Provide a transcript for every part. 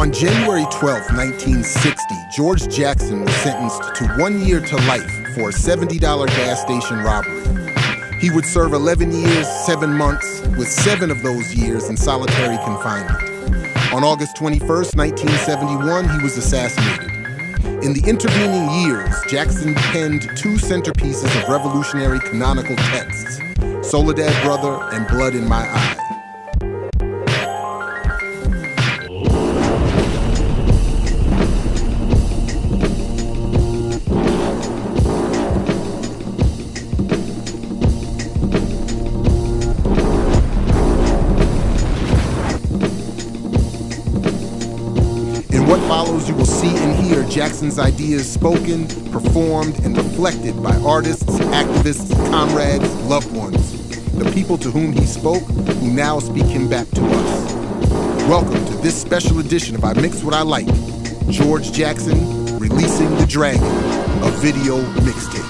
On January 12, 1960, George Jackson was sentenced to 1 year to life for a $70 gas station robbery. He would serve 11 years, 7 months, with 7 of those years in solitary confinement. On August 21st, 1971, he was assassinated. In the intervening years, Jackson penned 2 centerpieces of revolutionary canonical texts, Soledad Brother and Blood in My Eye. What follows, you will see and hear Jackson's ideas spoken, performed, and reflected by artists, activists, comrades, loved ones, the people to whom he spoke, who now speak him back to us. Welcome to this special edition of I Mix What I Like, George Jackson releasing The Dragon, a video mixtape.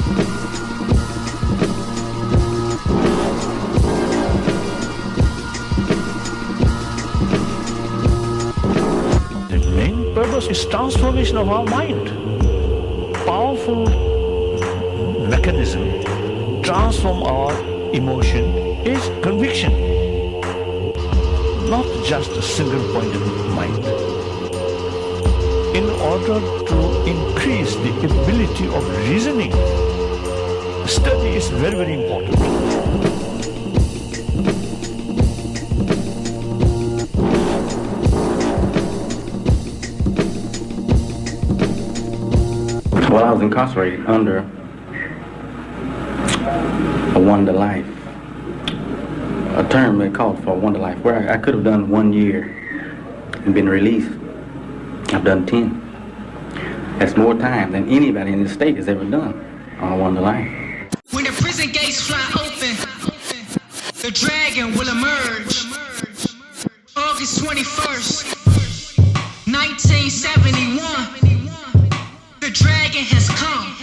Is transformation of our mind. Powerful mechanism transform our emotion is conviction, not just a single point of mind. In order to increase the ability of reasoning, study is very, very important. Well, I was incarcerated under a 1 to life, a term they called for 1 to life, where I could have done 1 year and been released. I've done 10. That's more time than anybody in this state has ever done on a 1 to life. When the prison gates fly open, the dragon will emerge. August 21st, 1971. The dragon has come.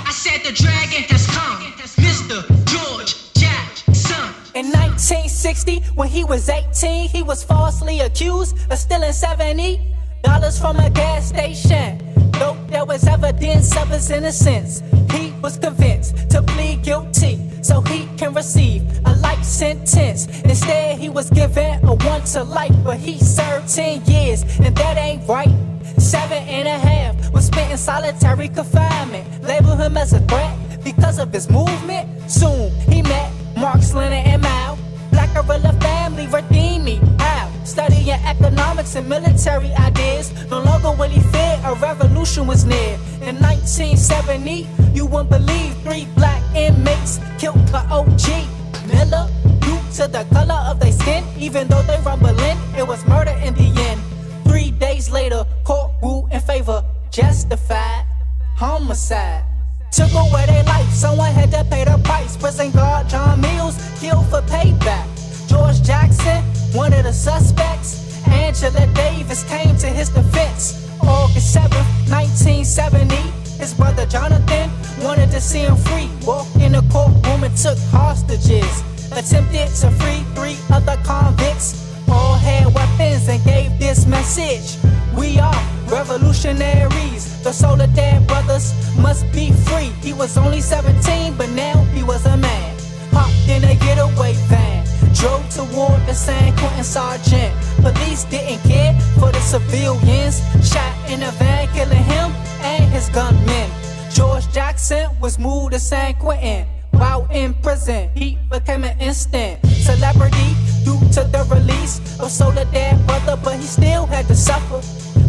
I said the dragon has come. Mr. George Jackson. In 1960, when he was 18, he was falsely accused of stealing $70 from a gas station. Though there was evidence of his innocence, he was convinced to plead guilty so he can receive a life sentence. Instead, he was given a 1 to life, but he served 10 years, and that ain't right. 7.5 was spent in solitary confinement. Label him as a threat because of his movement. Soon he met Marx, Lenin, and Mao. Black guerrilla family redeemed me. How? Studying economics and military ideas. No longer will he fear a revolution was near. In 1970, you wouldn't believe 3 black inmates killed the OG Miller due to the color of their skin. Even though they rumbling, it was murder in the end. 3 days later, court ruled in favor, justified homicide. Took away their life, someone had to pay the price. Prison guard John Mills killed for payback. George Jackson, one of the suspects. Angela Davis came to his defense. August 7th, 1970, his brother Jonathan wanted to see him free. Walked in the courtroom and took hostages. Attempted to free 3 other convicts. All had weapons and gave this message: we are revolutionaries. The Soledad brothers must be free. He was only 17, but now he was a man. Hopped in a getaway van, drove toward the San Quentin sergeant. Police didn't care for the civilians. Shot in a van, killing him and his gunmen. George Jackson was moved to San Quentin. While in prison, he became an instant celebrity due to the release of Soledad Brother, but he still had to suffer.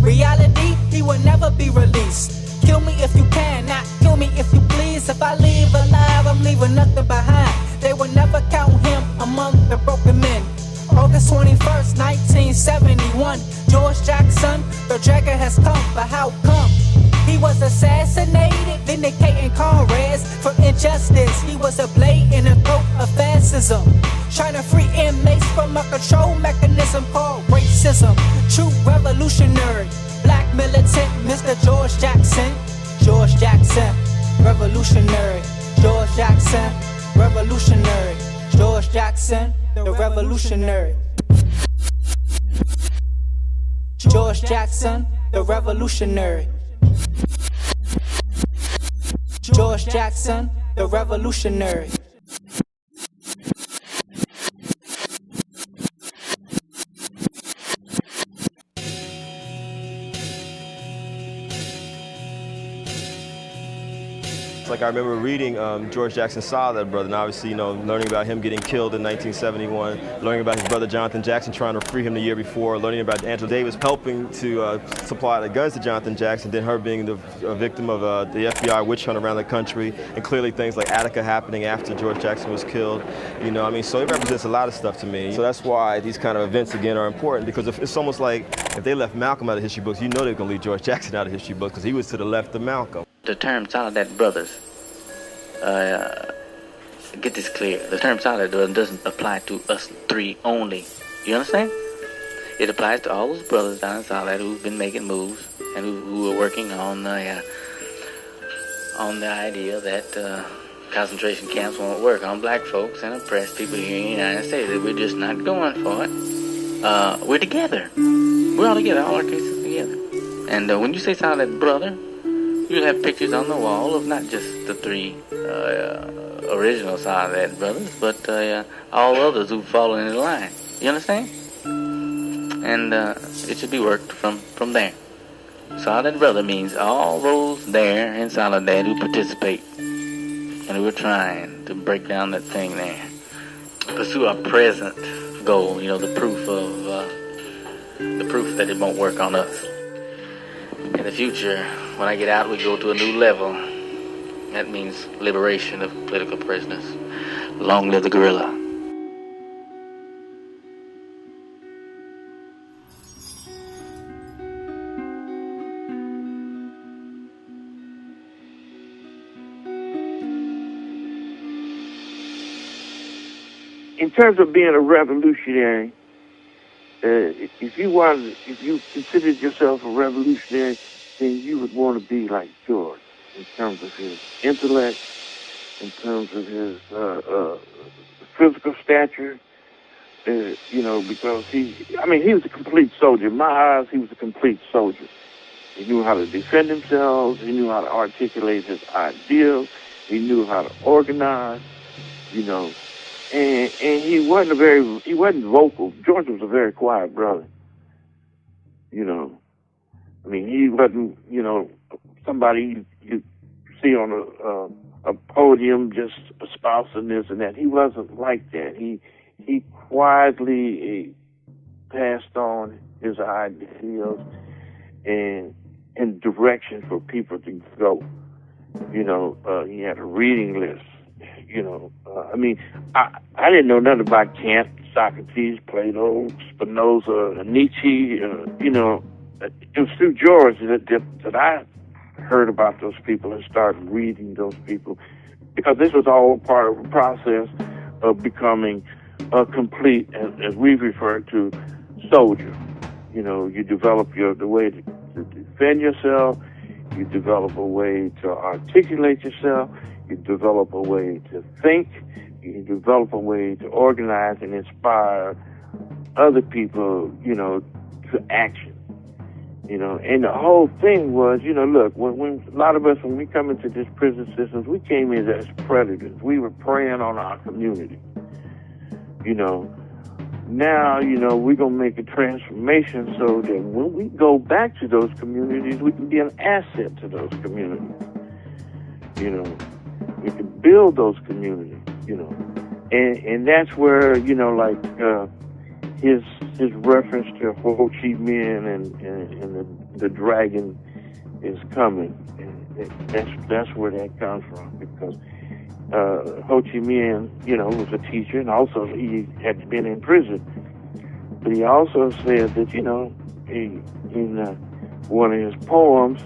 Reality, he would never be released. Kill me if you can, not kill me if you please. If I leave alive, I'm leaving nothing behind. They would never count him among the broken men. August 21st, 1971, George Jackson, the dragon has come, but how come? He was assassinated, vindicating comrades for injustice. He was a blade in the throat of fascism, trying to free inmates from a control mechanism called racism. True revolutionary, black militant, Mr. George Jackson. George Jackson, revolutionary. George Jackson, revolutionary. George Jackson, the revolutionary. George Jackson, the revolutionary. George Jackson, the revolutionary. Like I remember reading George Jackson's Solid Brother, and obviously, you know, learning about him getting killed in 1971, learning about his brother Jonathan Jackson trying to free him the year before, learning about Angela Davis helping to supply the guns to Jonathan Jackson, then her being the victim of the FBI witch hunt around the country, and clearly things like Attica happening after George Jackson was killed. You know, I mean, so it represents a lot of stuff to me. So that's why these kind of events, again, are important, because it's almost like if they left Malcolm out of history books, you know they're going to leave George Jackson out of history books, because he was to the left of Malcolm. The term Solid Brothers, get this clear. The term Solid doesn't apply to us three only. You understand? It applies to all those brothers down in Solid who've been making moves and who are working on the idea that concentration camps won't work on black folks and oppressed people here in the United States. That we're just not going for it. We're together. We're all together. All our cases together. And when you say Solid Brother, you'll have pictures on the wall of not just the three original Solid Brothers, but all others who've fallen in line. You understand? And it should be worked from there. Solid Brother means all those there in Solidad who participate and who are trying to break down that thing there. Pursue our present goal, you know, the proof that it won't work on us. In the future, when I get out, we go to a new level. That means liberation of political prisoners. Long live the guerrilla. In terms of being a revolutionary, if you considered yourself a revolutionary, then you would want to be like George in terms of his intellect, in terms of his physical stature, you know, because he was a complete soldier. In my eyes, he was a complete soldier. He knew how to defend himself. He knew how to articulate his ideals. He knew how to organize, you know. And he wasn't vocal. George was a very quiet brother. You know, I mean, he wasn't, you know, somebody you see on a podium just espousing this and that. He wasn't like that. He quietly passed on his ideals and direction for people to go. You know, he had a reading list. You know, I didn't know nothing about Kant, Socrates, Plato, Spinoza, Nietzsche. You know, it was through George that I heard about those people and started reading those people, because this was all part of the process of becoming a complete, as we refer to, soldier. You know, you develop the way to defend yourself. You develop a way to articulate yourself. You develop a way to think. You develop a way to organize and inspire other people, you know, to action. You know, and the whole thing was, you know, look, when a lot of us, when we come into this prison systems, we came in as predators. We were preying on our community. You know, now, you know, we're going to make a transformation so that when we go back to those communities, we can be an asset to those communities. You know, we can build those communities, you know. And that's where, you know, like his reference to Ho Chi Minh and the dragon is coming. And that's where that comes from, because Ho Chi Minh, you know, was a teacher, and also he had been in prison. But he also said that, you know, in one of his poems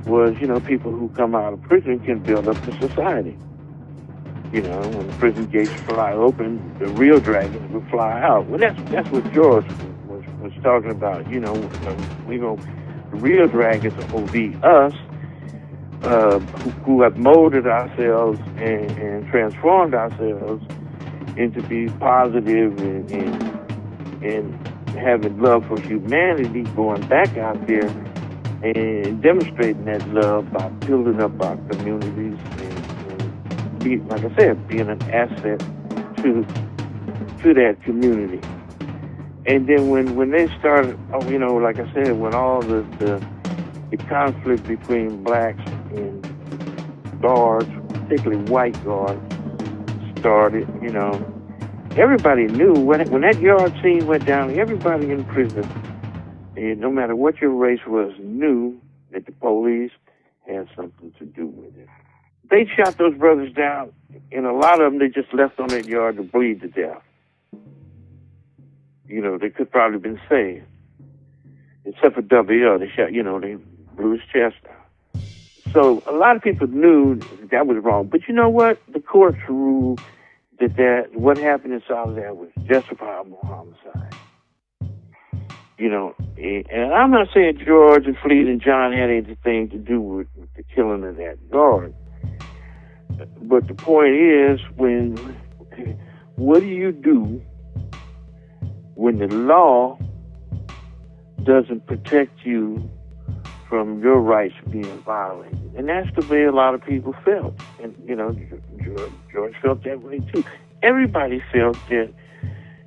was, you know, people who come out of prison can build up the society. You know, when the prison gates fly open, the real dragons will fly out. Well, that's what George was talking about. You know, the real dragons will be us, who have molded ourselves and transformed ourselves into be positive and having love for humanity, going back out there and demonstrating that love by building up our communities and be, like I said, being an asset to that community. And then when they started, you know, like I said, when all the conflict between blacks and guards, particularly white guards, started, you know, everybody knew when that yard scene went down, everybody in prison, and no matter what your race was, knew that the police had something to do with it. They shot those brothers down, and a lot of them they just left on that yard to bleed to death. You know, they could probably have been saved. Except for WL, they shot, you know, they blew his chest out. So a lot of people knew that was wrong. But you know what? The courts ruled that what happened in Soledad was justifiable homicide. You know, and I'm not saying George and Fleet and John had anything to do with the killing of that guard. But the point is, what do you do when the law doesn't protect you from your rights being violated? And that's the way a lot of people felt. And, you know, George felt that way too. Everybody felt that,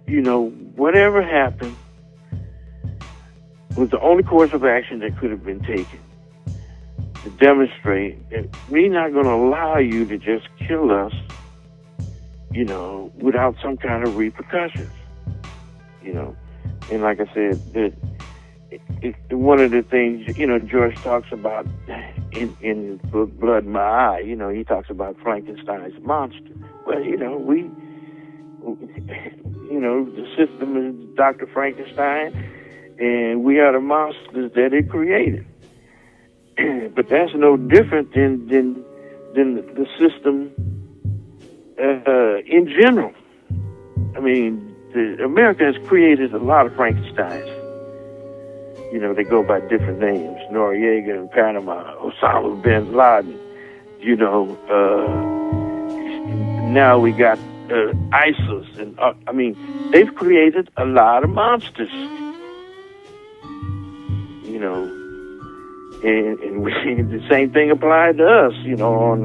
you know, whatever happened was the only course of action that could have been taken to demonstrate that we're not going to allow you to just kill us, you know, without some kind of repercussions. You know, and like I said, one of the things, you know, George talks about in his book Blood in My Eye, you know, he talks about Frankenstein's monster. Well, you know, the system is Dr. Frankenstein, and we are the monsters that it created. But that's no different than the system in general. I mean, America has created a lot of Frankensteins. You know, they go by different names. Noriega in Panama, Osama bin Laden. You know, now we got ISIS. And I mean, they've created a lot of monsters. You know, and the same thing applied to us. You know, on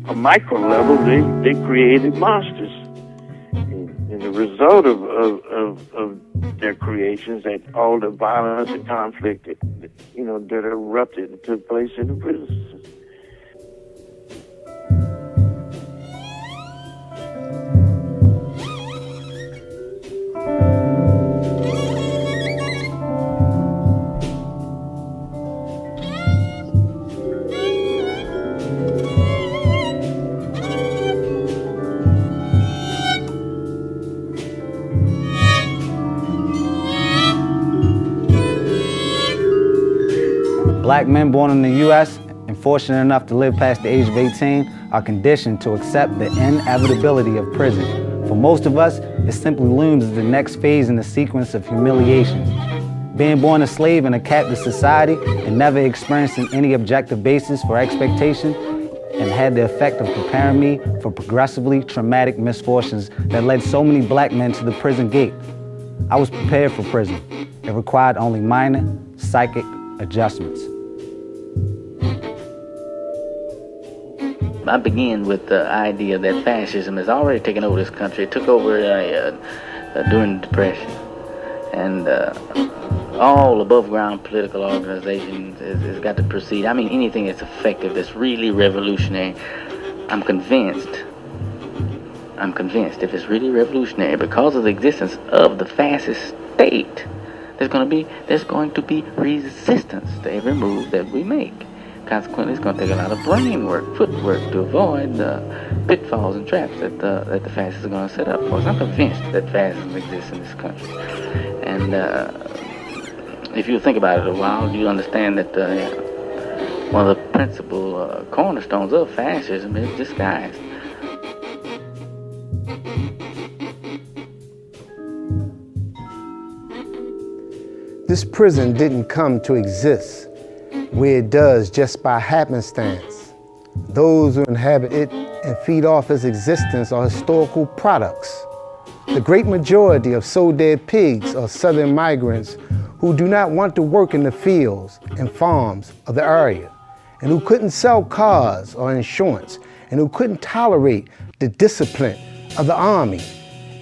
a micro level, they created monsters. And the result of their creations, that all the violence and conflict that erupted and took place in the prison system. Black men born in the U.S. and fortunate enough to live past the age of 18 are conditioned to accept the inevitability of prison. For most of us, it simply looms as the next phase in the sequence of humiliation. Being born a slave in a captive society and never experiencing any objective basis for expectation and had the effect of preparing me for progressively traumatic misfortunes that led so many black men to the prison gate. I was prepared for prison. It required only minor psychic adjustments. I begin with the idea that fascism has already taken over this country. It took over during the Depression. And all above-ground political organizations has got to proceed. I mean, anything that's effective, that's really revolutionary. I'm convinced if it's really revolutionary, because of the existence of the fascist state, there's going to be resistance to every move that we make. Consequently, it's going to take a lot of brain work, footwork, to avoid the pitfalls and traps that the fascists are going to set up for us. I'm convinced that fascism exists in this country. And if you think about it a while, you understand that one of the principal cornerstones of fascism is disguise. This prison didn't come to exist where it does just by happenstance. Those who inhabit it and feed off its existence are historical products The great majority of sold-dead pigs are southern migrants who do not want to work in the fields and farms of the area, and who couldn't sell cars or insurance, and who couldn't tolerate the discipline of the army.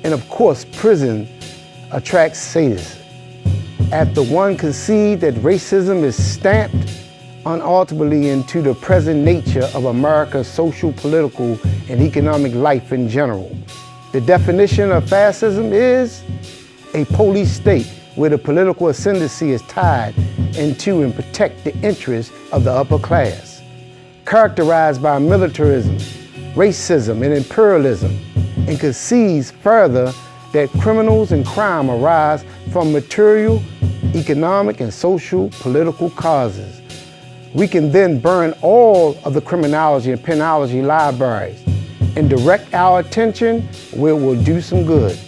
And of course, prison attracts sadists. After one can see that racism is stamped unalterably into the present nature of America's social, political, and economic life in general. The definition of fascism is a police state where the political ascendancy is tied into and protect the interests of the upper class, characterized by militarism, racism, and imperialism, and concedes further that criminals and crime arise from material, economic, and social political causes. We can then burn all of the criminology and penology libraries and direct our attention where it will do some good.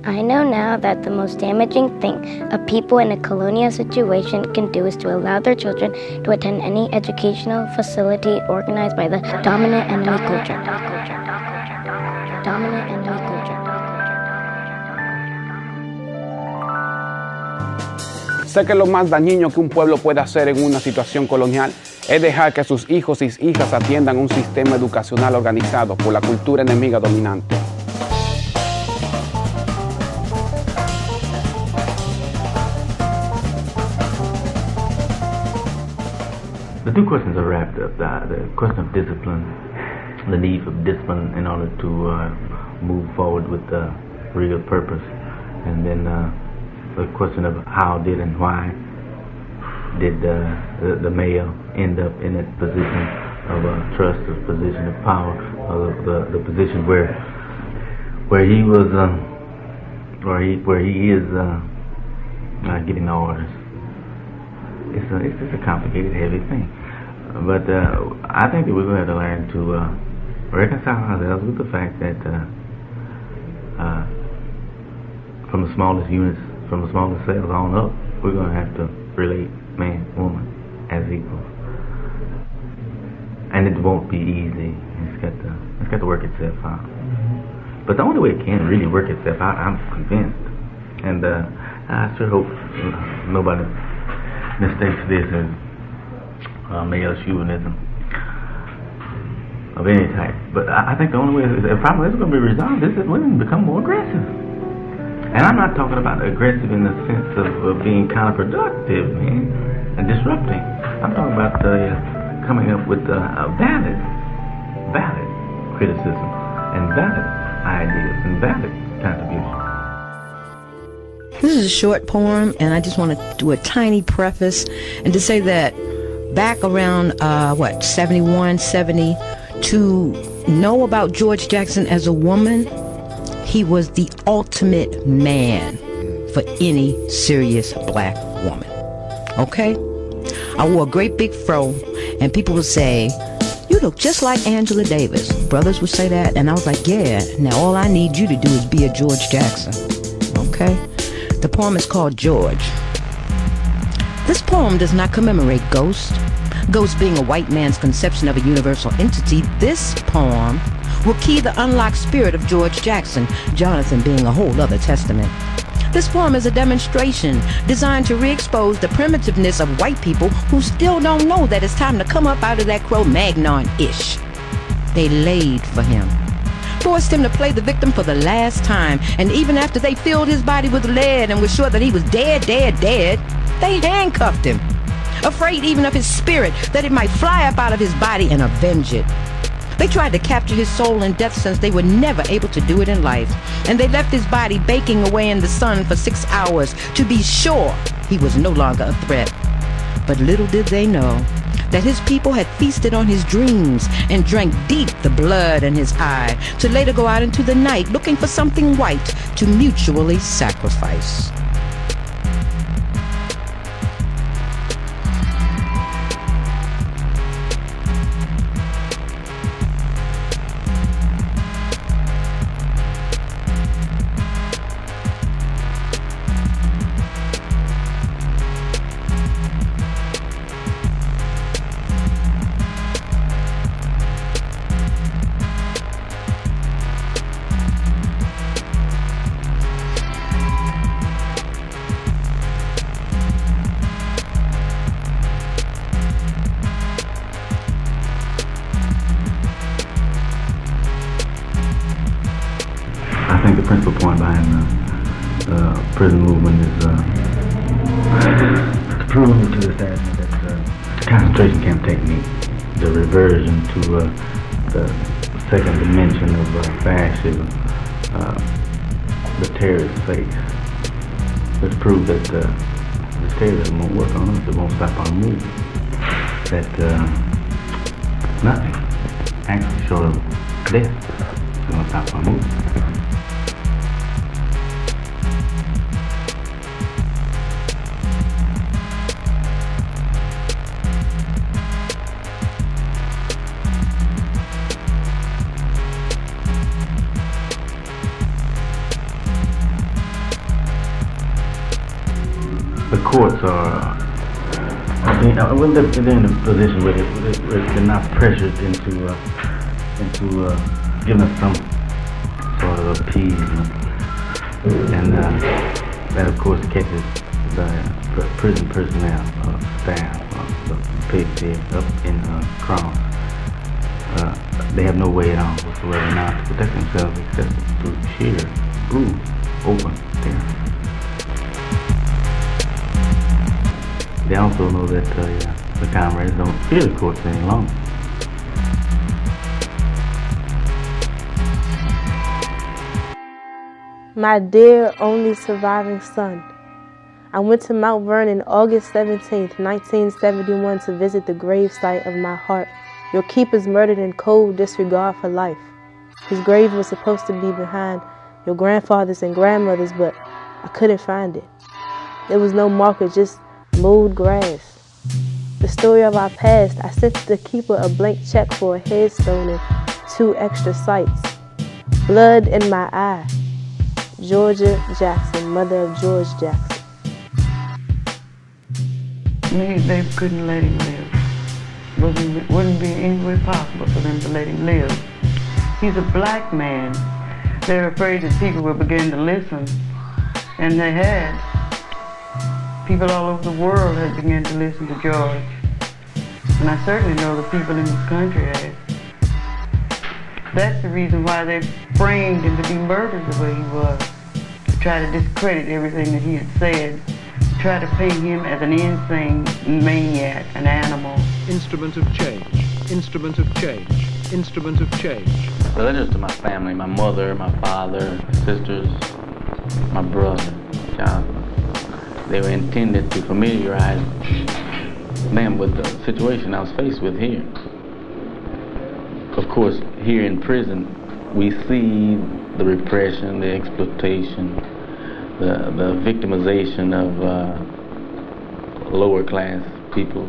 I know now that the most damaging thing a people in a colonial situation can do is to allow their children to attend any educational facility organized by the dominant enemy culture. Dominant enemy culture. Sé que lo más dañino que un pueblo puede hacer en una situación colonial es dejar que sus hijos y hijas atiendan un sistema educacional organizado por la cultura enemiga dominante. The two questions are wrapped up. The question of discipline, the need for discipline in order to move forward with the real purpose, and then the question of how did and why did the male end up in that position of trust, a position of power, the position where he was, where he is getting orders. It's just a complicated, heavy thing. But I think that we're going to have to learn to reconcile ourselves with the fact that from the smallest units, from the smallest cells on up, we're going to have to relate man, woman as equals. And it won't be easy. It's got to work itself out. But the only way it can really work itself out, I'm convinced, and I sure hope nobody mistakes this as male chauvinism of any type. But I think the only way the problem is going to be resolved is that women become more aggressive. And I'm not talking about aggressive in the sense of being counterproductive, man, and disrupting. I'm talking about coming up with valid criticism and valid ideas and valid contributions. This is a short poem, and I just want to do a tiny preface and to say that back around 71, 70, to know about George Jackson as a woman, he was the ultimate man for any serious black woman. Okay? I wore a great big fro, and people would say, "You look just like Angela Davis." Brothers would say that, and I was like, yeah, now all I need you to do is be a George Jackson. Okay? The poem is called George. This poem does not commemorate Ghost. Ghost being a white man's conception of a universal entity, this poem will key the unlocked spirit of George Jackson, Jonathan being a whole other testament. This poem is a demonstration designed to re-expose the primitiveness of white people who still don't know that it's time to come up out of that Cro-Magnon-ish. They laid for him, forced him to play the victim for the last time, and even after they filled his body with lead and were sure that he was dead, they handcuffed him, afraid even of his spirit, that it might fly up out of his body and avenge it. They tried to capture his soul in death since they were never able to do it in life, and they left his body baking away in the sun for 6 hours to be sure he was no longer a threat. But little did they know that his people had feasted on his dreams and drank deep the blood in his eye, to later go out into the night looking for something white to mutually sacrifice. movement is to prove to the establishment that the concentration camp technique, the reversion to the second dimension of fascism, the terrorist face. Let's prove that this terrorism won't work on us, it won't stop our movement. That nothing, actually short of death, is going to stop our movement. The courts are when they're in a position where they're not pressured into giving us some sort of appeasement, and that of course catches the prison personnel, staff, the pigs there up in Crown. They have no way at all whatsoever now to protect themselves except through sheer, brutal, open terror. They also know that the comrades don't fear the courts any longer. My dear only surviving son, I went to Mount Vernon August 17th, 1971 to visit the gravesite of my heart. Your keeper's murdered in cold disregard for life. His grave was supposed to be behind your grandfather's and grandmother's, but I couldn't find it. There was no marker, just mowed grass. The story of our past, I sent the keeper a blank check for a headstone and 2 extra sites. Blood in my eye. Georgia Jackson, mother of George Jackson. They couldn't let him live. Wouldn't be any way possible for them to let him live. He's a black man. They're afraid that people will begin to listen, and they had. People all over the world had begun to listen to George. And I certainly know the people in this country had. That's the reason why they framed him to be murdered the way he was. To try to discredit everything that he had said. To try to paint him as an insane maniac, an animal. Instrument of change, instrument of change, instrument of change. The letters to my family, my mother, my father, sisters, my brother, Jonathan. They were intended to familiarize them with the situation I was faced with here. Of course, here in prison, we see the repression, the exploitation, the victimization of lower class people.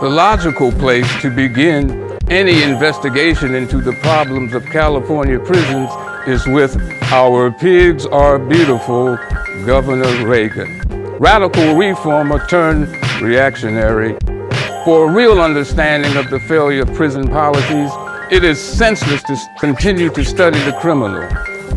The logical place to begin any investigation into the problems of California prisons is with Our Pigs Are Beautiful, Governor Reagan. Radical reformer turned reactionary. For a real understanding of the failure of prison policies, it is senseless to continue to study the criminal.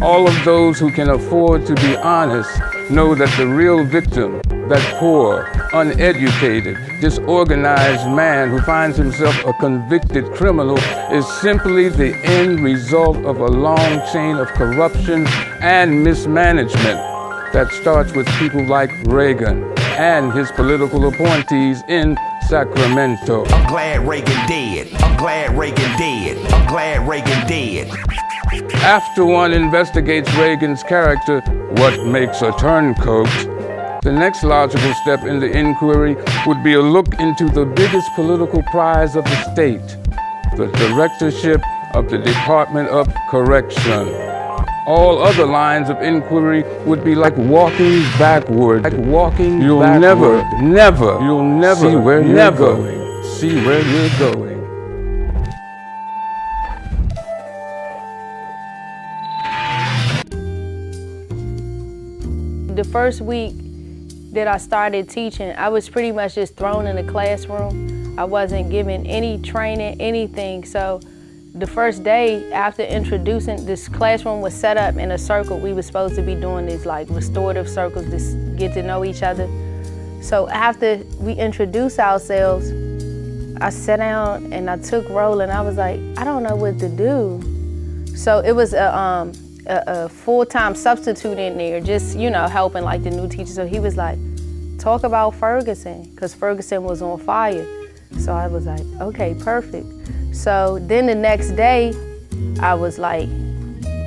All of those who can afford to be honest know that the real victim, that poor, uneducated, disorganized man who finds himself a convicted criminal is simply the end result of a long chain of corruption and mismanagement that starts with people like Reagan and his political appointees in Sacramento. I'm glad Reagan dead. I'm glad Reagan dead. I'm glad Reagan dead. After one investigates Reagan's character, what makes a turncoat, the next logical step in the inquiry would be a look into the biggest political prize of the state, the directorship of the Department of Correction. All other lines of inquiry would be like walking backward. Like walking backward. You'll never see where you're going. See where you're going. The first week that I started teaching, I was pretty much just thrown in the classroom. I wasn't given any training, anything. So the first day after introducing, this classroom was set up in a circle. We were supposed to be doing these like restorative circles to get to know each other. So after we introduced ourselves, I sat down and I took roll and I was like, I don't know what to do. So it was a a full-time substitute in there, just, you know, helping like the new teacher. So he was like, talk about Ferguson, because Ferguson was on fire. So I was like, okay, perfect. So then the next day, I was like,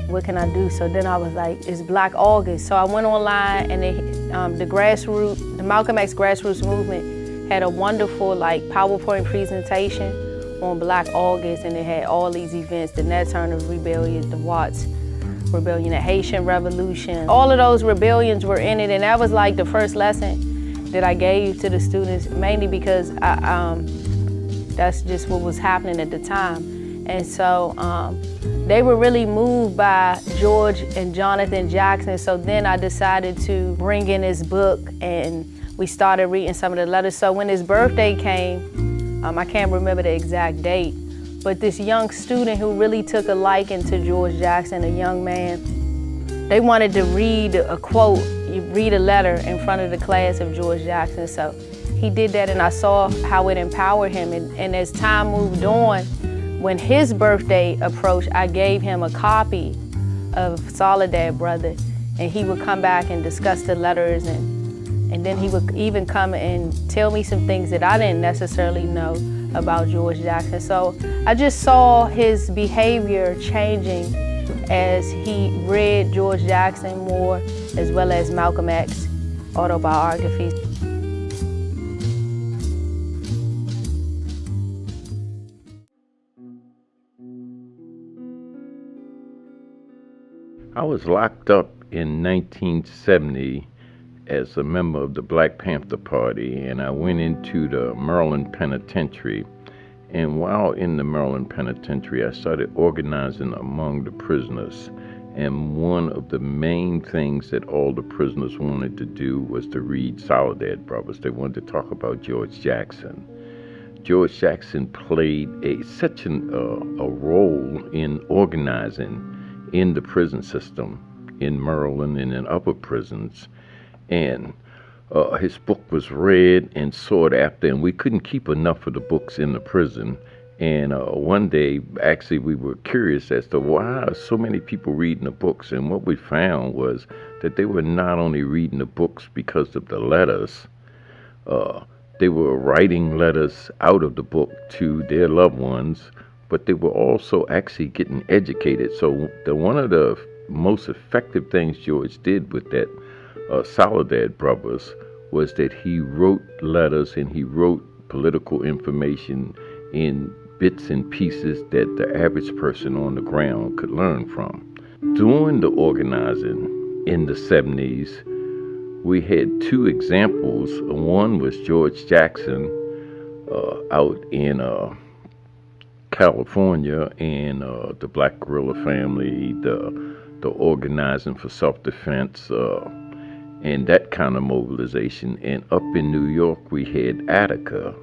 what can I do? So then I was like, it's Black August. So I went online, and the Malcolm X grassroots movement had a wonderful like PowerPoint presentation on Black August, and it had all these events, the Nat Turner Rebellion, the Watts Rebellion, the Haitian Revolution. All of those rebellions were in it, and that was like the first lesson that I gave to the students, mainly because that's just what was happening at the time. And so they were really moved by George and Jonathan Jackson. So then I decided to bring in his book, and we started reading some of the letters. So when his birthday came, I can't remember the exact date, but this young student who really took a liking to George Jackson, a young man, they wanted to read a quote, read a letter in front of the class of George Jackson. So he did that, and I saw how it empowered him. And as time moved on, when his birthday approached, I gave him a copy of Soledad Brother, and he would come back and discuss the letters, and then he would even come and tell me some things that I didn't necessarily know about George Jackson. So I just saw his behavior changing as he read George Jackson more, as well as Malcolm X autobiographies. I was locked up in 1970 as a member of the Black Panther Party, and I went into the Maryland Penitentiary. And while in the Maryland Penitentiary, I started organizing among the prisoners. And one of the main things that all the prisoners wanted to do was to read Soledad Brothers. They wanted to talk about George Jackson. George Jackson played such a role in organizing in the prison system in Maryland and in other prisons. And his book was read and sought after, and we couldn't keep enough of the books in the prison. And one day, actually, we were curious as to why so many people reading the books. And what we found was that they were not only reading the books because of the letters, they were writing letters out of the book to their loved ones, but they were also actually getting educated. So one of the most effective things George did with that Soledad Brothers was that he wrote letters, and he wrote political information in bits and pieces that the average person on the ground could learn from. During the organizing in the 70s, we had two examples. One was George Jackson out in California, and the Black Guerrilla Family, the organizing for self-defense, and that kind of mobilization. And up in New York, we had Attica,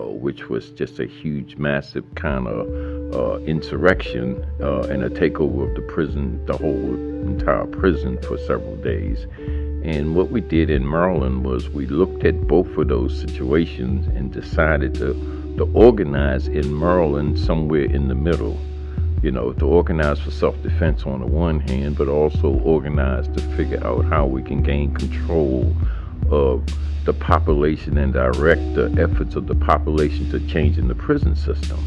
which was just a huge, massive kind of insurrection and a takeover of the prison, the whole entire prison for several days. And what we did in Maryland was we looked at both of those situations and decided to organize in Maryland somewhere in the middle. You know, to organize for self-defense on the one hand, but also organize to figure out how we can gain control of the population and direct the efforts of the population to changing the prison system.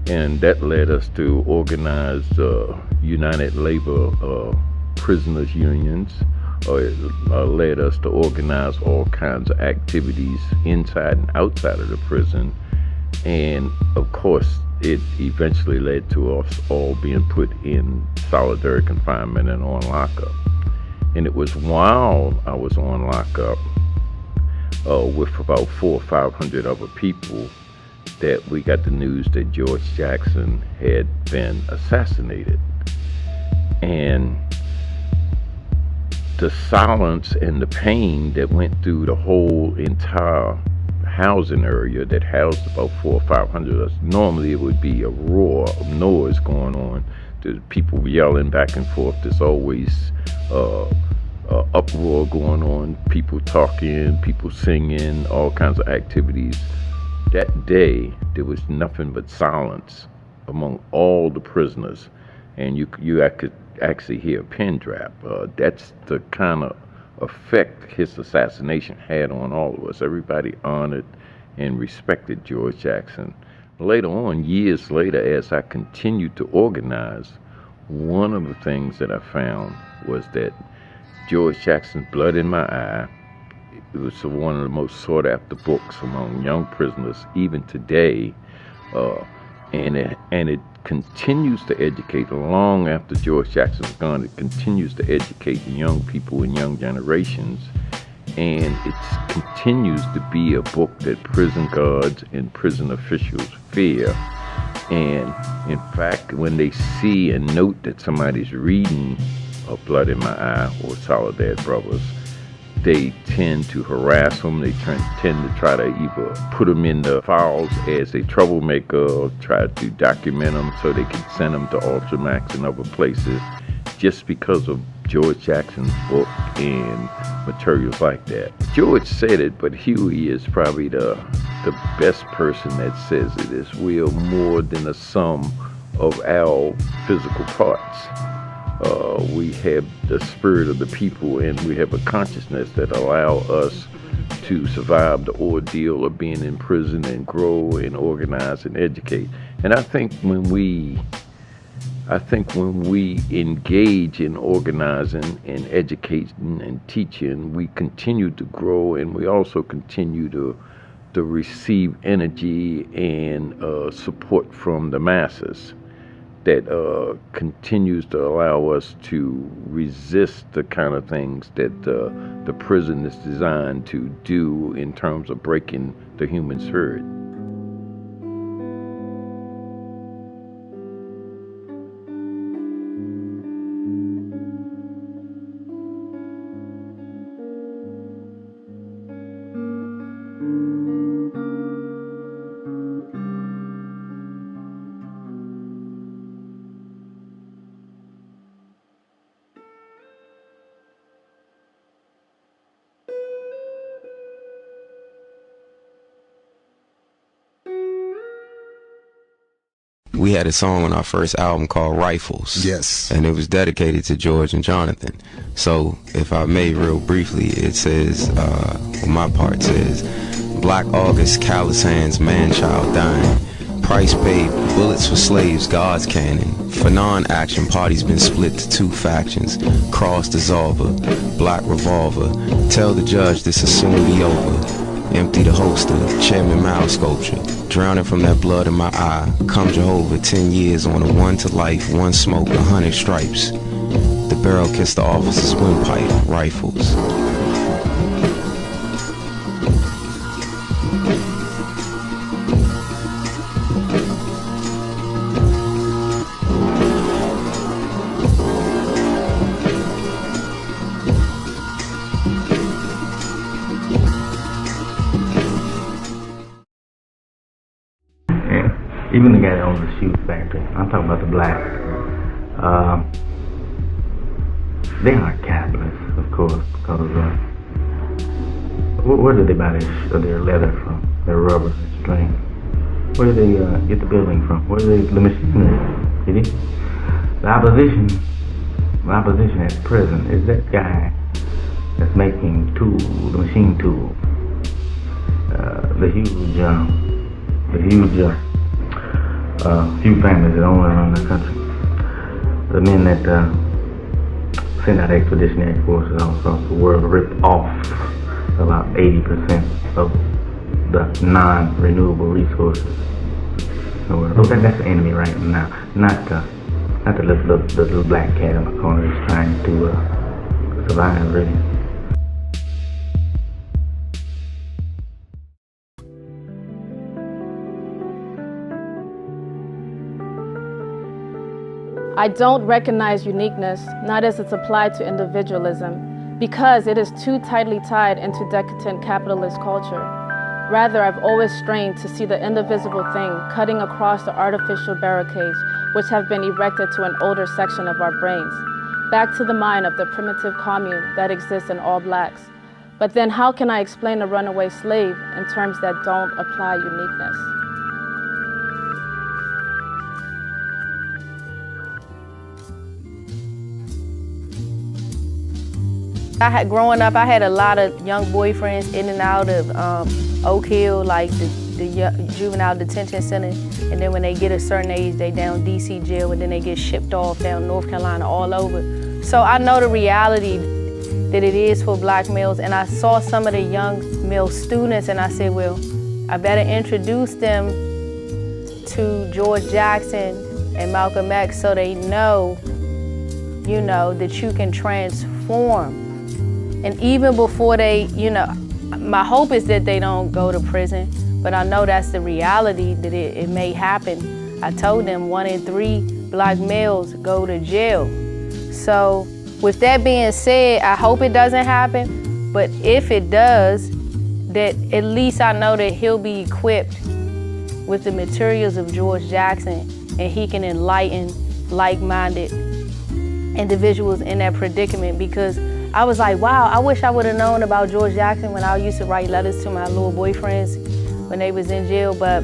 And that led us to organize United Labor Prisoners Unions. It led us to organize all kinds of activities inside and outside of the prison. And of course, it eventually led to us all being put in solitary confinement and on lockup. And it was while I was on lockup with about 400 or 500 other people that we got the news that George Jackson had been assassinated. And the silence and the pain that went through the whole entire housing area that housed about 400 or 500 of us. Normally it would be a roar of noise going on. The people yelling back and forth. There's always uproar going on, people talking, people singing, all kinds of activities. That day, there was nothing but silence among all the prisoners. And you could actually hear a pin drop. That's the kind of effect his assassination had on all of us. Everybody honored and respected George Jackson. Later on, years later, as I continued to organize, one of the things that I found was that George Jackson's Blood in My Eye, it was one of the most sought after books among young prisoners even today, and it continues to educate long after George Jackson's gone. It continues to educate the young people and young generations, and it continues to be a book that prison guards and prison officials fear. And in fact, when they see and note that somebody's reading Blood in My Eye or Soledad Brothers, they tend to harass them. They tend to try to either put them in the files as a troublemaker or try to document them so they can send them to Ultramax and other places just because of George Jackson's book and materials like that. George said it, but Huey is probably the best person that says it, is we are more than a sum of our physical parts. We have the spirit of the people, and we have a consciousness that allow us to survive the ordeal of being in prison and grow and organize and educate. And I think when we engage in organizing and educating and teaching, we continue to grow, and we also continue to receive energy and support from the masses that continues to allow us to resist the kind of things that the prison is designed to do in terms of breaking the human spirit. We had a song on our first album called Rifles. Yes. And it was dedicated to George and Jonathan. So, if I may, real briefly, it says, my part says, Black August, callous hands, man-child dying. Price paid, bullets for slaves, God's cannon. For non-action, parties been split to two factions. Cross dissolver, black revolver. Tell the judge this will soon be over. Empty the holster, Chairman Mao sculpture. Drowning from that blood in my eye. Come Jehovah, 10 years on a 1 to life, 1 smoke, 100 stripes. The barrel kissed the officer's windpipe, rifles. Even the guy that owns the shoe factory, I'm talking about the blacks, they aren't capitalists, of course, because where did they buy their leather from, their rubber, their string? Where did they get the building from? Where did the machinery? You see? The opposition at present is that guy that's making tools, the machine tools, the huge few families that own around the country. The men that send out expeditionary forces all across the world rip off about 80% of the non-renewable resources. So that's the enemy right now. Not the little black cat in the corner that's trying to survive, really. I don't recognize uniqueness, not as it's applied to individualism, because it is too tightly tied into decadent capitalist culture. Rather, I've always strained to see the indivisible thing cutting across the artificial barricades which have been erected to an older section of our brains, back to the mind of the primitive commune that exists in all blacks. But then how can I explain a runaway slave in terms that don't apply uniqueness? Growing up, I had a lot of young boyfriends in and out of Oak Hill, like the juvenile detention center. And then when they get a certain age, they down DC jail, and then they get shipped off down North Carolina, all over. So I know the reality that it is for black males. And I saw some of the young male students, and I said, well, I better introduce them to George Jackson and Malcolm X so they know, you know, that you can transform. And even before they, you know, my hope is that they don't go to prison, but I know that's the reality, that it may happen. I told them 1 in 3 black males go to jail. So with that being said, I hope it doesn't happen, but if it does, that at least I know that he'll be equipped with the materials of George Jackson, and he can enlighten like-minded individuals in that predicament. Because I was like, wow, I wish I would have known about George Jackson when I used to write letters to my little boyfriends when they was in jail, but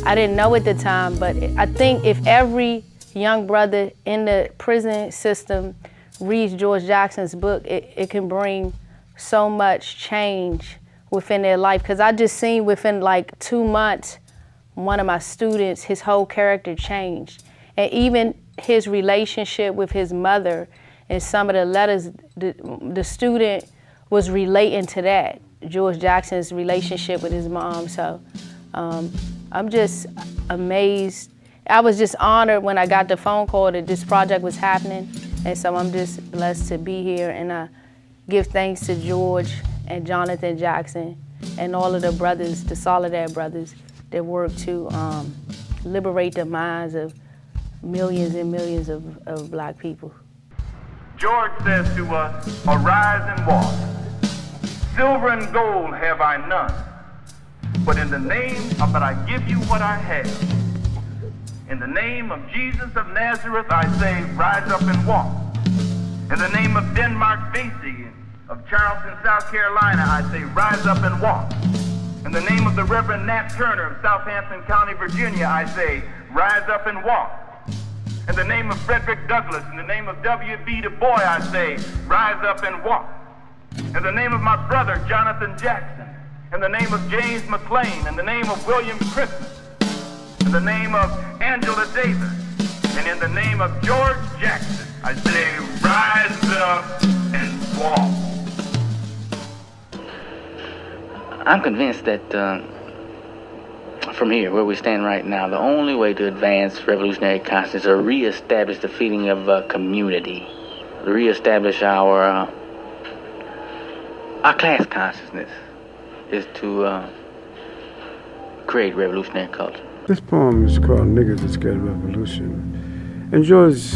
I didn't know at the time. But I think if every young brother in the prison system reads George Jackson's book, it can bring so much change within their life. Because I just seen within like 2 months, one of my students, his whole character changed. And even his relationship with his mother, and some of the letters, the student was relating to that, George Jackson's relationship with his mom. So I'm just amazed. I was just honored when I got the phone call that this project was happening. And so I'm just blessed to be here. And I give thanks to George and Jonathan Jackson and all of the brothers, the Soledad brothers, that work to liberate the minds of millions and millions of black people. George says to us, arise and walk. Silver and gold have I none, but in the name of that I give you what I have. In the name of Jesus of Nazareth, I say, rise up and walk. In the name of Denmark Vesey of Charleston, South Carolina, I say, rise up and walk. In the name of the Reverend Nat Turner of Southampton County, Virginia, I say, rise up and walk. In the name of Frederick Douglass, in the name of W.B. Du Bois, I say, rise up and walk. In the name of my brother, Jonathan Jackson, in the name of James McLean, in the name of William Christmas, in the name of Angela Davis, and in the name of George Jackson, I say, rise up and walk. I'm convinced that from here, where we stand right now, the only way to advance revolutionary consciousness or reestablish the feeling of community, reestablish our class consciousness, is to create revolutionary culture. This poem is called Niggas That Scared of Revolution. And George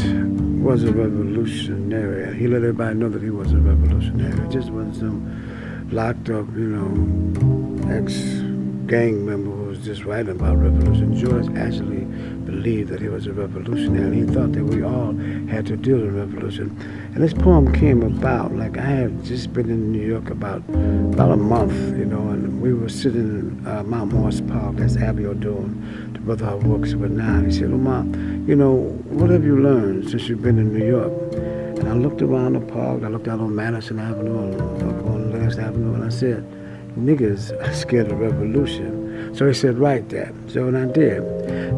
was a revolutionary. He let everybody know that he was a revolutionary. It just wasn't some locked up, you know, ex-gang member who was just writing about revolution. George actually believed that he was a revolutionary. He thought that we all had to deal with revolution. And this poem came about, like I had just been in New York about a month, you know, and we were sitting in Mount Morris Park, that's Abbey doing the brother who works with now. He said, Umar, you know, what have you learned since you've been in New York? And I looked around the park, I looked out on Madison Avenue and up on Last Avenue, and I said, niggas are scared of revolution. So he said, write that. So when I did.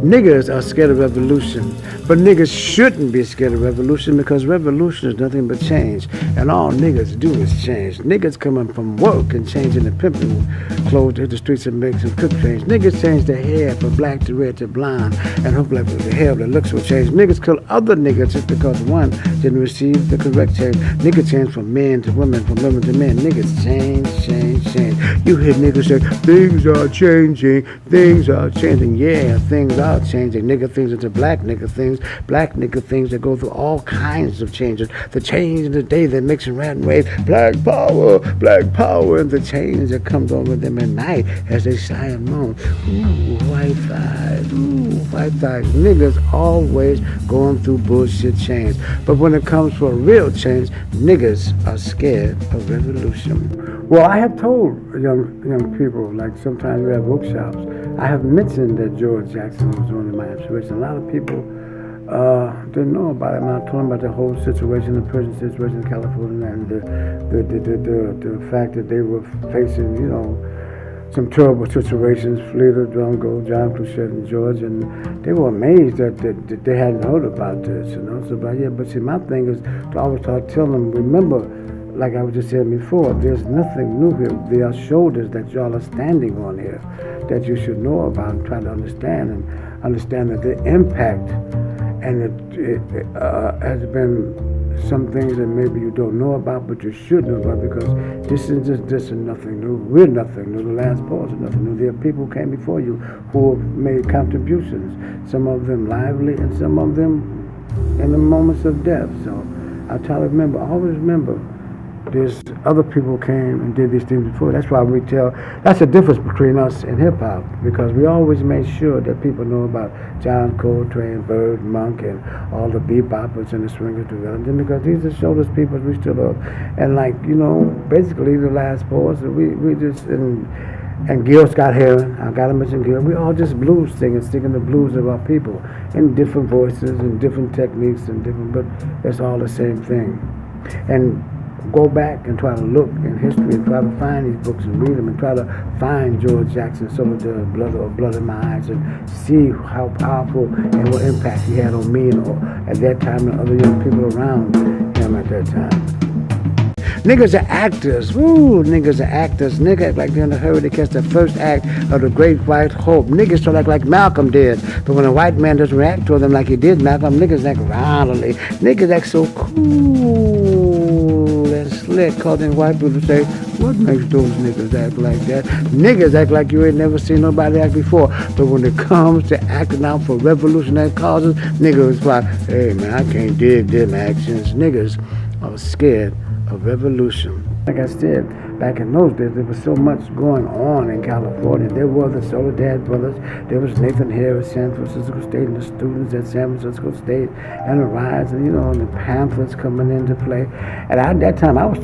Niggas are scared of revolution, but niggas shouldn't be scared of revolution because revolution is nothing but change. And all niggas do is change. Niggas coming from work and changing the pimping clothes to the streets and make some cook change. Niggas change their hair from black to red to blonde and hope like the hair that looks will change. Niggas kill other niggas just because one didn't receive the correct change. Niggas change from men to women, from women to men. Niggas change, change, change. You hear niggas say, things are changing, things are changing. Yeah, things are changing. Nigga things into black nigga things that go through all kinds of changes. The change in the day that makes a rat wave, black power, and the change that comes over them at night as they sigh and moan. Ooh, white thighs, Niggas always going through bullshit change. But when it comes for real change, niggas are scared of revolution. Well, I have told young people, like sometimes we have workshops, I have mentioned that George Jackson was one of my inspirations. A lot of people didn't know about it. I told them about the whole situation, the prison situation in California, and the fact that they were facing, you know, some terrible situations, Fleta, Drongo, John Cluchet, and George, and they were amazed that they hadn't heard about this, you know. So, but see, my thing is to always try to tell them, remember, like I was just saying before, there's nothing new here. There are shoulders that y'all are standing on here that you should know about and try to understand, and understand that the impact, and it has been some things that maybe you don't know about, but you should know about, because this is nothing new. We're nothing new. The last pause is nothing new. There are people who came before you who have made contributions, some of them lively and some of them in the moments of death. So I try to remember, always remember, there's other people came and did these things before. That's why we tell, that's the difference between us and hip-hop, because we always make sure that people know about John Coltrane, Bird, Monk, and all the beboppers and the swingers together, because these are shoulders people we still love. And like, you know, basically the last pause, we just, and Gil Scott Heron, I gotta mention Gil, we all just blues singing the blues of our people in different voices and different techniques and different, but it's all the same thing. And go back and try to look in history and try to find these books and read them and try to find George Jackson, some of the Blood in My Eyes, and see how powerful and what impact he had on me and at that time and other young people around him at that time. Niggas are actors. Woo, niggas are actors. Niggas act like they're in a hurry to catch the first act of the Great White Hope. Niggas talk like Malcolm did. But when a white man doesn't react to them like he did Malcolm, niggas act rowdily. Niggas act so cool and slick, causing white people to say, what makes those niggas act like that? Niggas act like you ain't never seen nobody act before. But when it comes to acting out for revolutionary causes, niggas like, hey man, I can't dig them actions. Niggas are scared of revolution. Like I said, back in those days, there was so much going on in California. There were the Soledad brothers, there was Nathan Harris, San Francisco State, and the students at San Francisco State, and the riots, and you know, and the pamphlets coming into play. And at that time, I was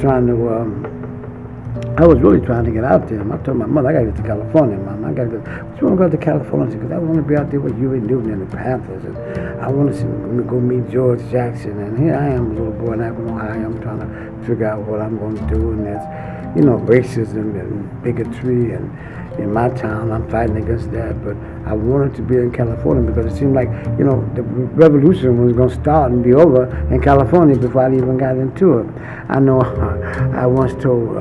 really trying to get out there. I told my mother, I gotta get to California, Mom. I gotta go. You wanna go to California? Because I want to be out there with Huey Newton and the Panthers, and I want to go meet George Jackson. And here I am, a little boy, and I don't know how I am trying to figure out what I'm going to do. And there's, you know, racism and bigotry, and in my town, I'm fighting against that. But I wanted to be in California because it seemed like, you know, the revolution was going to start and be over in California before I even got into it. I know I once told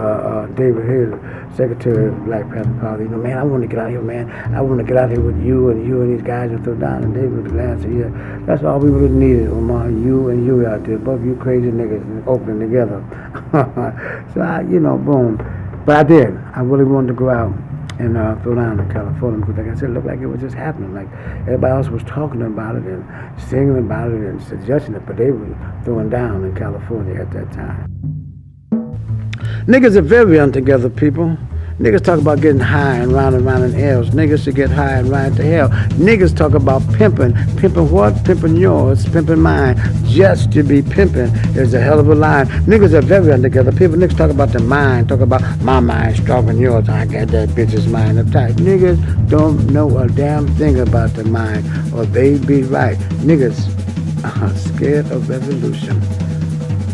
David Hill, Secretary of the Black Panther Party, you know, man, I want to get out here, man. I want to get out here with you and these guys and throw down. And David was glad to hear. That's all we really needed, Omar, you and you out there, both you crazy niggas opening together. So I, you know, boom. But I did. I really wanted to go out and throw down in California, because like I said, it looked like it was just happening. Like everybody else was talking about it and singing about it and suggesting it, but they were throwing down in California at that time. Niggas are very untogether people. Niggas talk about getting high and round in L's. Niggas should get high and ride to hell. Niggas talk about pimping. Pimping what? Pimping yours, pimping mine. Just to be pimping is a hell of a line. Niggas are very untogether people. Niggas talk about the mind. Talk about my mind stronger than yours. I got that bitch's mind uptight. Niggas don't know a damn thing about the mind, or they be right. Niggas are scared of revolution.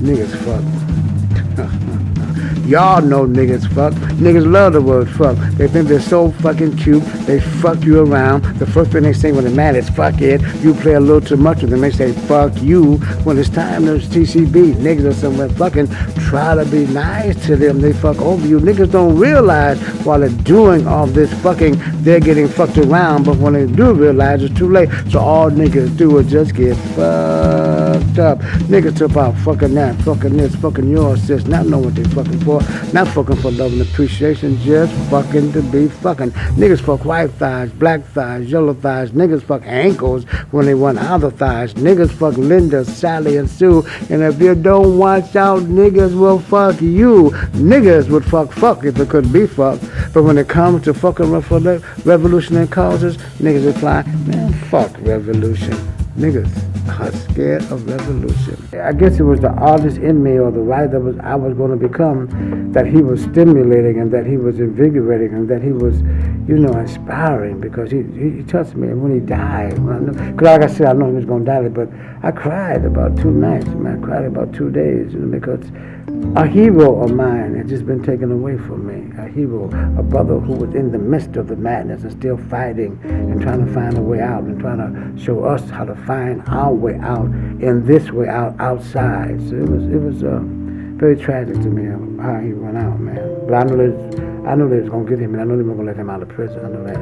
Niggas fuck. Y'all know niggas fuck. Niggas love the word fuck. They think they're so fucking cute. They fuck you around. The first thing they say when they're mad is fuck it. You play a little too much with them. They say fuck you. When it's time to TCB, niggas are somewhere fucking. Try to be nice to them. They fuck over you. Niggas don't realize while they're doing all this fucking, they're getting fucked around. But when they do realize, it's too late. So all niggas do is just get fucked up. Niggas talk about fucking that, fucking this, fucking yours, sis. Not knowing what they fucking for. Not fucking for love and appreciation, just fucking to be fucking. Niggas fuck white thighs, black thighs, yellow thighs. Niggas fuck ankles when they want other thighs. Niggas fuck Linda, Sally, and Sue. And if you don't watch out, niggas will fuck you. Niggas would fuck if it couldn't be fucked. But when it comes to fucking revolutionary causes, niggas would fly, man, fuck revolution. Niggas are scared of revolution. I guess it was the artist in me or the writer I was going to become that he was stimulating and that he was invigorating and that he was, inspiring because he touched me. And when he died, because like I said, I know he was going to die, but I cried about 2 nights, man. I cried about 2 days, because a hero of mine had just been taken away from me. A hero, a brother who was in the midst of the madness and still fighting and trying to find a way out and trying to show us how to find our way out in this way out outside. So it was very tragic to me how he went out, man. But I knew they was gonna get him, and I knew they were gonna let him out of prison. I know that.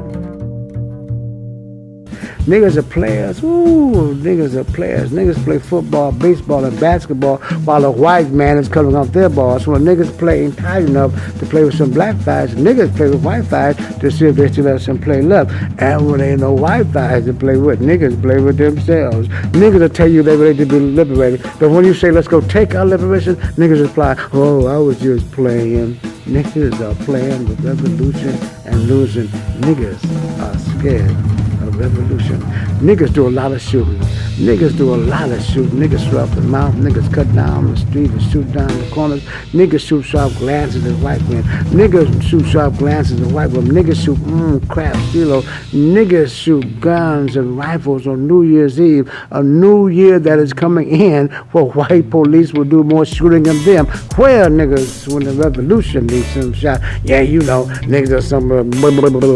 Niggas are players. Ooh, niggas are players. Niggas play football, baseball, and basketball while a white man is covering up their balls. So when niggas play ain't tight enough to play with some black guys, niggas play with white guys to see if they still have some play left. And when there ain't no white guys to play with, niggas play with themselves. Niggas will tell you they're ready to be liberated. But when you say, let's go take our liberation, niggas reply, oh, I was just playing. Niggas are playing with revolution and losing. Niggas are scared of revolution. Niggas do a lot of shooting. Niggas do a lot of shooting. Niggas shoot off the mouth. Niggas cut down the street and shoot down the corners. Niggas shoot sharp glances at white men. Niggas shoot sharp glances at white women. Niggas shoot crap, stilo. Niggas shoot guns and rifles on New Year's Eve. A new year that is coming in where white police will do more shooting than them. Where niggas, when the revolution needs some shot, yeah, niggas are some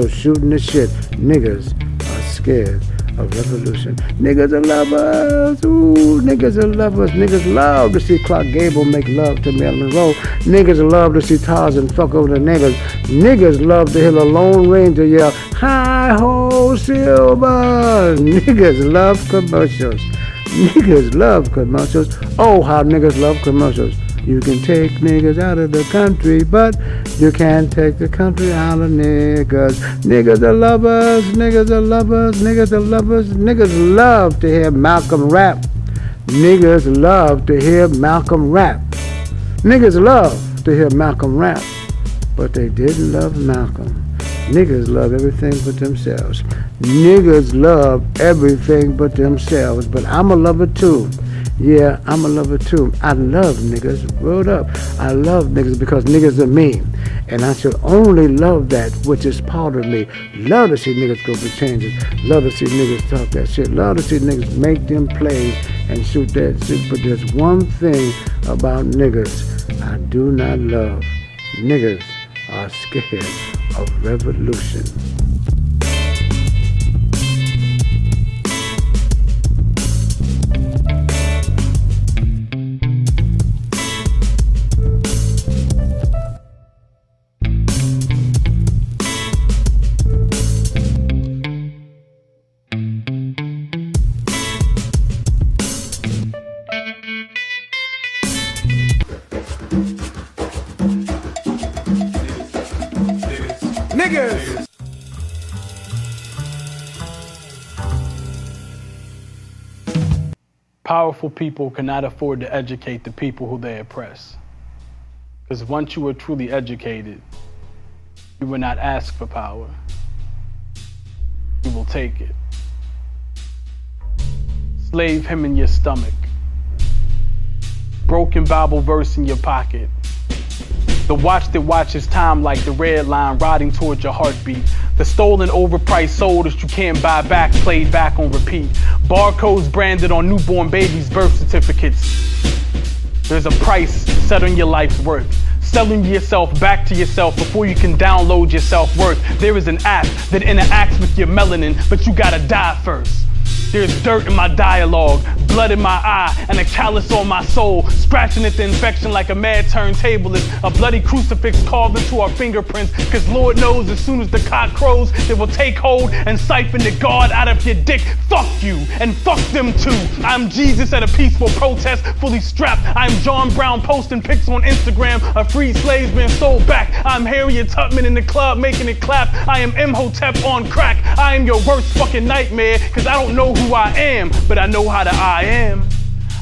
shooting the shit. Niggas are scared of revolution. Niggas are lovers. Ooh, niggas are lovers. Niggas love to see Clark Gable make love to Marilyn Monroe. Niggas love to see Tarzan fuck over the niggas. Niggas love to hear the Lone Ranger yell, hi-ho, Silver. Niggas love commercials. Niggas love commercials. Oh, how niggas love commercials. You can take niggas out of the country, but you can't take the country out of niggas. Niggas are lovers, niggas are lovers, niggas are lovers. Niggas love to hear Malcolm rap. Niggas love to hear Malcolm rap. Niggas love to hear Malcolm rap, but they didn't love Malcolm. Niggas love everything but themselves. Niggas love everything but themselves, but I'm a lover too. Yeah, I'm a lover too. I love niggas. Word up. I love niggas because niggas are me. And I should only love that which is part of me. Love to see niggas go for changes. Love to see niggas talk that shit. Love to see niggas make them plays and shoot that shit. But there's one thing about niggas I do not love. Niggas are scared of revolution. Powerful people cannot afford to educate the people who they oppress. Because once you are truly educated, you will not ask for power. You will take it. Slave him in your stomach. Broken Bible verse in your pocket. The watch that watches time like the red line riding towards your heartbeat. The stolen overpriced soul that you can't buy back, played back on repeat. Barcodes branded on newborn babies' birth certificates. There's a price set on your life's worth. Selling yourself back to yourself before you can download your self-worth. There is an app that interacts with your melanin, but you gotta die first. There's dirt in my dialogue, blood in my eye, and a callus on my soul, scratching at the infection like a mad turntablist, a bloody crucifix carved into our fingerprints, cause Lord knows as soon as the cock crows, they will take hold and siphon the God out of your dick. Fuck you, and fuck them too. I'm Jesus at a peaceful protest, fully strapped. I'm John Brown posting pics on Instagram of freed slaves being sold back. I'm Harriet Tubman in the club making it clap. I am Imhotep on crack. I am your worst fucking nightmare, cause I don't know who I am, but I know how to I am.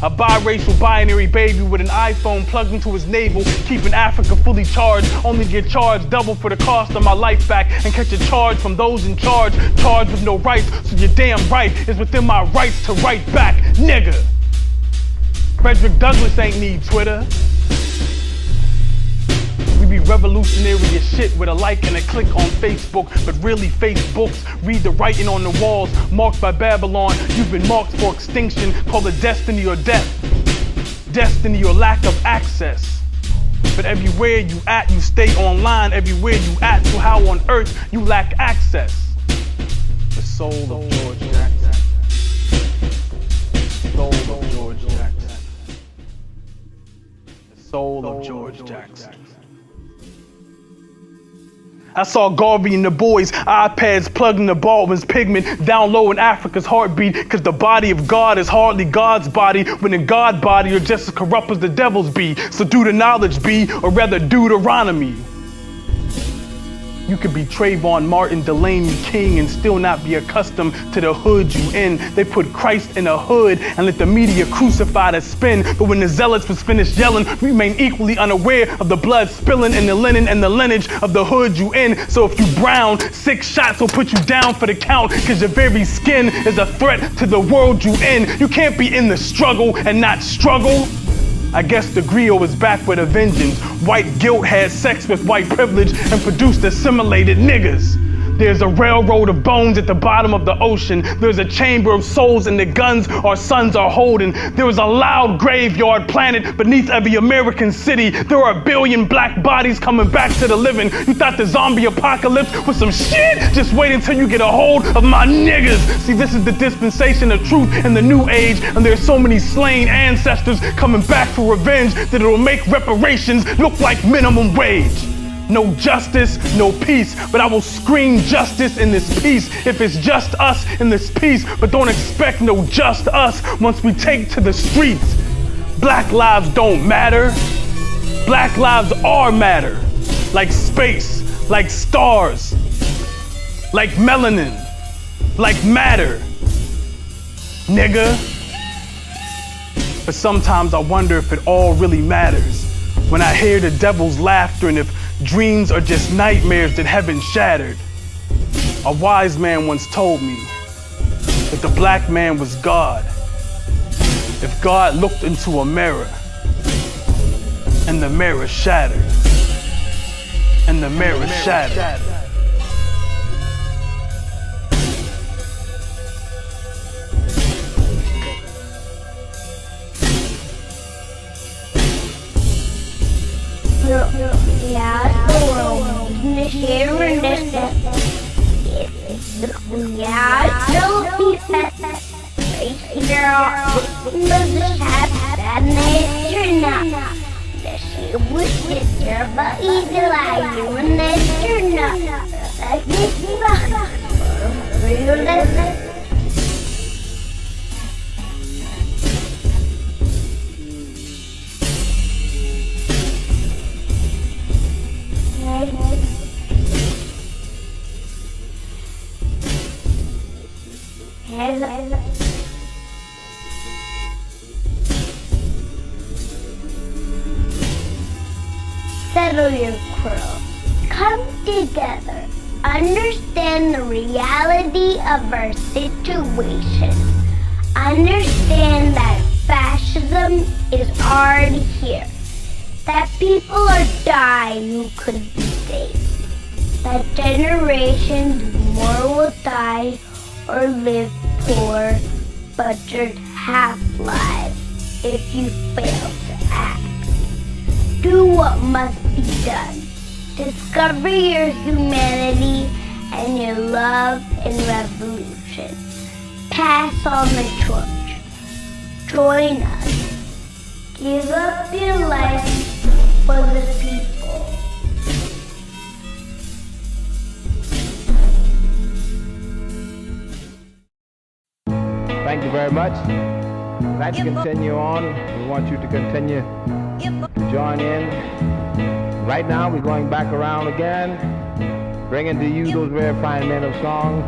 A biracial binary baby with an iPhone plugged into his navel, keeping Africa fully charged, only to get charged double for the cost of my life back and catch a charge from those in charged with no rights, so you're damn right, it's within my rights to write back, nigga. Frederick Douglass ain't need Twitter. We be revolutionary as shit with a like and a click on Facebook, but really Facebooks read the writing on the walls, marked by Babylon. You've been marked for extinction, call it destiny or death. Destiny or lack of access. But everywhere you at, you stay online. Everywhere you at, so how on earth you lack access? The soul of George Jackson. Soul of George Jackson. The soul of George Jackson. I saw Garvey and the boys, iPads plugged into Baldwin's pigment, down low in Africa's heartbeat, cause the body of God is hardly God's body, when the God body are just as corrupt as the devil's be. So do the knowledge be, or rather Deuteronomy. You could be Trayvon Martin, Delaney King, and still not be accustomed to the hood you in. They put Christ in a hood and let the media crucify the spin. But when the zealots was finished yelling, we remain equally unaware of the blood spilling in the linen and the lineage of the hood you in. So if you brown, 6 shots will put you down for the count, cause your very skin is a threat to the world you in. You can't be in the struggle and not struggle. I guess the griot is back with a vengeance. White guilt had sex with white privilege and produced assimilated niggas. There's a railroad of bones at the bottom of the ocean. There's a chamber of souls in the guns our sons are holding. There is a loud graveyard planted beneath every American city. There are 1 billion black bodies coming back to the living. You thought the zombie apocalypse was some shit? Just wait until you get a hold of my niggas. See, this is the dispensation of truth in the new age, and there's so many slain ancestors coming back for revenge that it'll make reparations look like minimum wage. No justice, no peace, but I will scream justice in this piece if it's just us in this piece, but don't expect no just us once we take to the streets. Black lives don't matter. Black lives are matter. Like space, like stars, like melanin, like matter. Nigga. But sometimes I wonder if it all really matters when I hear the devil's laughter and if dreams are just nightmares that haven't shattered. A wise man once told me that the black man was God. If God looked into a mirror and the mirror shattered, and the mirror shattered. Yeah, the world is sharing this. Yeah, don't be fat. Doesn't have that nature now. The shit was just your but easy like you and nature now. That gets real. Settle your quarrel. Come together. Understand the reality of our situation. Understand that fascism is already here. That people are dying who could be saved. That generations more will die or live poor, butchered half-lives if you fail to act. Do what must be done. Discover your humanity and your love and revolution. Pass on the torch. Join us. Give up your life for the people. Thank you very much. I'd like to continue on. We want you to continue to join in. Right now, we're going back around again, bringing to you those very fine men of song.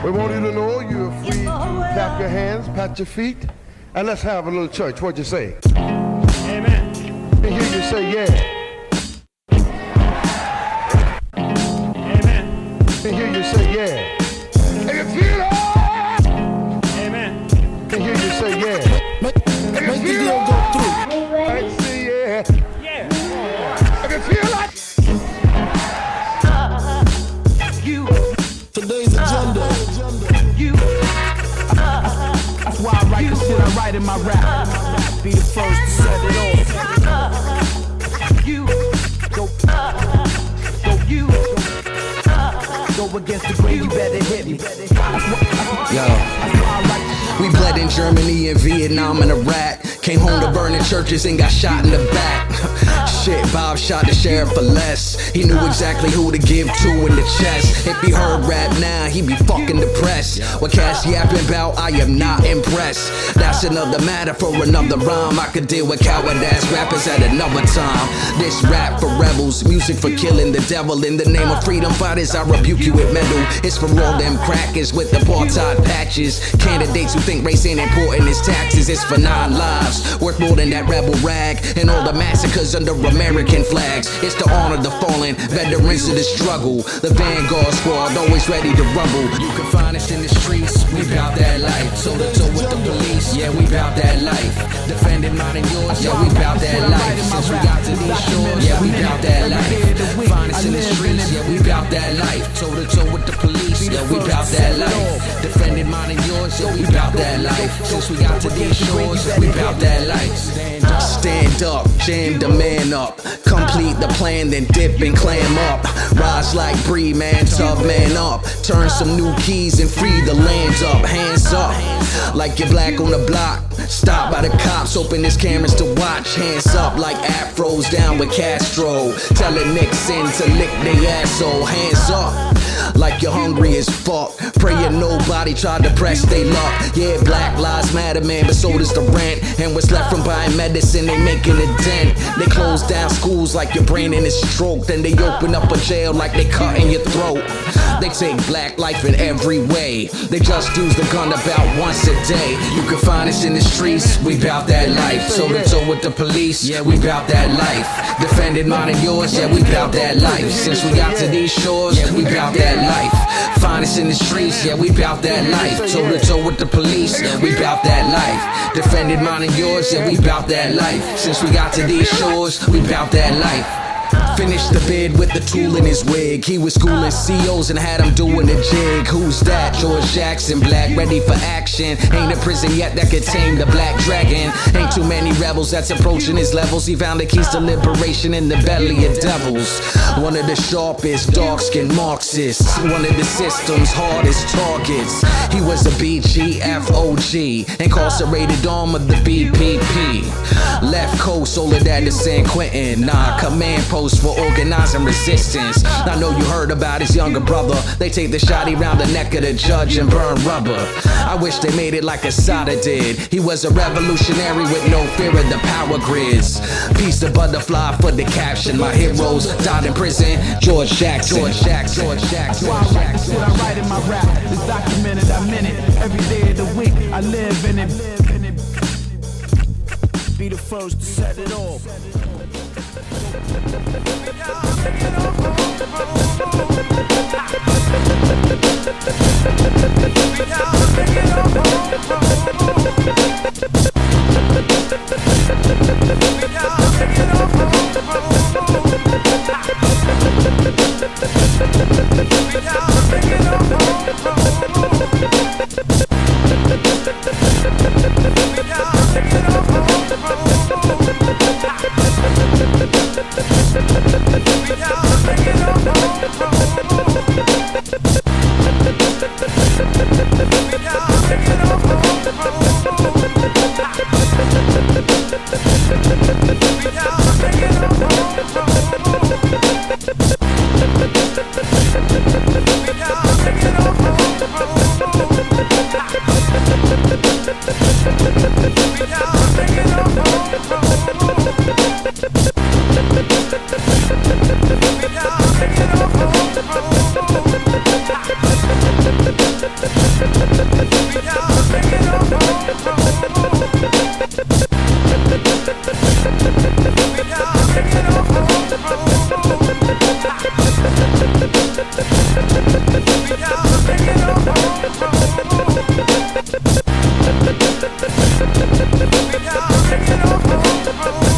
We want you to know you're free. Clap your hands, pat your feet, and let's have a little church. What'd you say? Amen. Let me hear you say yeah. Amen. Let me hear you say yeah. And you feel it? Amen. Let me hear you say yeah. Make the deal go through. I say yeah. Yeah. And you feel like you. Today's agenda. You. That's why I write the shit I write in my rap. Be the first to set it off. You. Go. You. Go against the grain, you better hit me. We bled in Germany and Vietnam and Iraq. Came home to burning churches and got shot in the back. Shit, Bob shot the sheriff for less. He knew exactly who to give to in the chest. If he heard rap now, he be fucking depressed. What Cash yapping about, I am not impressed. That's another matter for another rhyme. I could deal with coward-ass rappers at another time. This rap for rebels, music for killing the devil. In the name of freedom fighters, I rebuke you with metal. It's for all them crackers with the apartheid patches. Candidates who think race ain't important as taxes. It's for 9 lives, worth more than that rebel rag. And all the massacres under American flags. It's to honor the fallen veterans of the struggle. The Vanguard squad always ready to rumble. You can find us in the streets, we bout that life. Toe to toe with the police, yeah, we bout that life. Defending mine and yours, yeah, we bout that life. Since we got to these shores, yeah, we bout that life. Find us in the streets, yeah, we bout that life. Toe to toe with the police, yeah, we bout that life. Defending mine and yours, yeah, we bout that life. Since we got to these shores, we bout that life. Stand up, jam the man up. Complete the plan, then dip and clam up. Rise like Bree, man, tough man up. Turn some new keys and free the lands up. Hands up, like you're black on the block. Stop by the cops, open his cameras to watch. Hands up like afros down with Castro. Telling Nixon to lick their asshole. Hands up, like you're hungry as fuck. Praying nobody tried to press they luck. Yeah, Black Lives Matter, man, but so does the rent. And what's left from buying medicine, they making a dent. They close down schools like your brain in a stroke. Then they open up a jail like they cutting your throat. They take black life in every way. They just use the gun about once a day. You can find us in the streets, we bout that life. Toe to toe with the police, yeah, we bout that life. Defending mine and yours, yeah, we bout that life. Since we got to these shores, yeah, we bout that life. Find us in the streets, yeah, we bout that life. Toe to toe with the police, yeah, we bout that life. Defending mine and yours, yeah, we bout that life. Since we got to these shores, we bout that life. Finished the bid with the tool in his wig. He was schooling COs and had him doing the jig. Who's that? George Jackson, black, ready for action. Ain't a prison yet that could tame the black dragon. Ain't too many rebels that's approaching his levels. He found the keys to liberation in the belly of devils. One of the sharpest, dark-skinned Marxists. One of the system's hardest targets. He was a BGFOG, incarcerated arm of the BPP. Left coast, Soledad to San Quentin. Nah, command post for organizing resistance. I know you heard about his younger brother. They take the shotty round the neck of the judge and burn rubber. I wish they made it like Asada did. He was a revolutionary with no fear of the power grids. Peace to Butterfly for the caption. My heroes died in prison. George Jackson. George Jackson. George Jackson. Why I write the shit I write in my rap. It's documented, I'm in it. Every day of the week, I live in it. Be the first to set it off. road.